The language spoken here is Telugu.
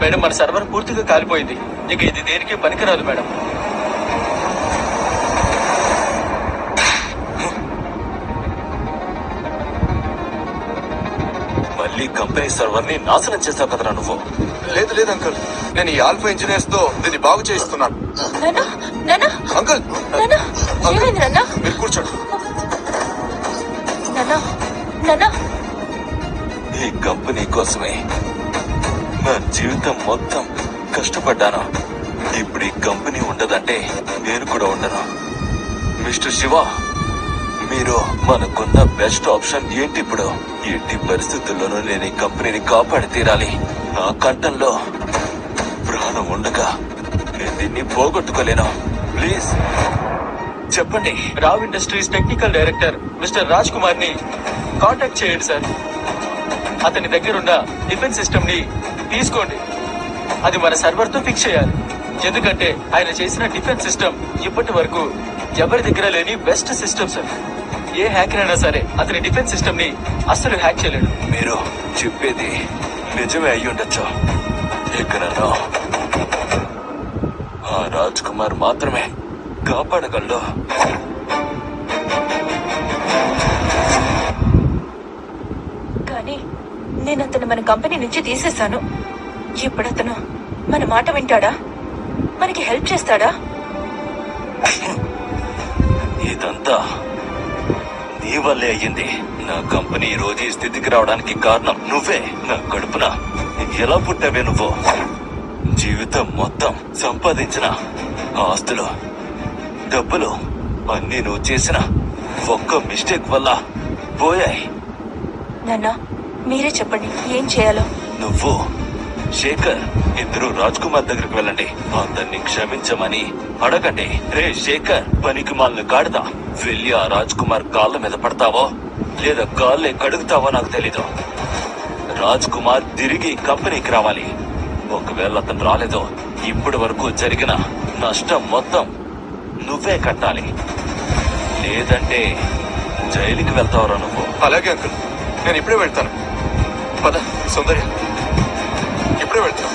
మేడం మన సర్వర్ పూర్తిగా కాలిపోయింది. ఇక ఇది దేనికి పనికిరాదు మేడం. మళ్ళీ కంపెనీ సర్వర్ ని నాశనం చేసావు కదరా నువ్వు. లేదు లేదు అంకుల్, నేను ఈ ఆల్ఫా ఇంజనీర్స్ తో దీన్ని బాగు చేయిస్తున్నాను. అంకుల్ మీరు కూర్చోండి. ఈ కంపెనీ కోసమే నా జీవితం మొత్తం కష్టపడ్డాను. ఇప్పుడు ఈ కంపెనీ ఉండదంటే నేను కూడా ఉండను. మిస్టర్ శివ, మీరు మనకున్న బెస్ట్ ఆప్షన్ ఏంటి ఇప్పుడు? ఎట్టి పరిస్థితుల్లోనూ నేను ఈ కంపెనీని కాపాడి తీరాలి. నా కంఠంలో ప్రాణం ఉండగా నేను దీన్ని పోగొట్టుకోలేను. ప్లీజ్ చెప్పండి. Rao industries technical director mister Raj Kumar ని కాంటాక్ట్ చేయండి సార్. అతని దగ్గరున్న డిఫెన్స్ సిస్టమ్ ని తీసుకోండి. అది మన సర్వర్ తో ఫిక్స్ చేయాలి. ఎందుకంటే ఆయన చేసిన డిఫెన్స్ సిస్టమ్ ఇప్పటి వరకు ఎవరి దగ్గర లేని బెస్ట్ సిస్టమ్ సార్. ఏ హ్యాకర్ అయినా సరే అతని డిఫెన్స్ సిస్టమ్ ని అస్సలు హ్యాక్ చేయలేడు. మీరు చెప్పేది నిజమే అయి ఉండొచ్చు. ఎక్కడన్నా ఆ రాజ్ కుమార్ మాత్రమే కాపాడగలడు. కానీ నేను అతను మన కంపెనీ నుంచి తీసేశాను. ఇప్పుడు అతను మన మాట వింటాడా? మనకి హెల్ప్ చేస్తాడా? ఇదంతా నీ వల్లే అయ్యింది. నా కంపెనీ ఈ రోజు ఈ స్థితికి రావడానికి కారణం నువ్వే. నా కడుపున ఎలా పుట్టావే నువ్వు? జీవితం మొత్తం సంపాదించిన ఆస్తులు, డబ్బులు అన్నీ నువ్వు చేసిన ఒక్క మిస్టేక్ వల్ల పోయాయి. నాన్న, మీరే చెప్పండి ఏం చేయాలో. నువ్వు శేఖర్ ఇద్దరు రాజ్ కుమార్ దగ్గరికి వెళ్ళండి. అతన్ని క్షమించమని అడగండి. రే శేఖర్, పనికి మాలను గాడిదా, వెళ్ళి ఆ రాజ్ కుమార్ కాళ్ళ మీద పడతావో లేదా కాళ్ళే కడుగుతావో నాకు తెలీదు. రాజ్ కుమార్ తిరిగి కంపెనీకి రావాలి. ఒకవేళ అతను రాలేదో ఇప్పటి వరకు జరిగిన నష్టం మొత్తం నువ్వే కట్టాలి. లేదంటే జైలుకి వెళ్తావురా నువ్వు. అలాగే అంకుల్, నేను ఇప్పుడే వెళ్తాను. పద సౌందర్య, ఇప్పుడే వెళ్తాను.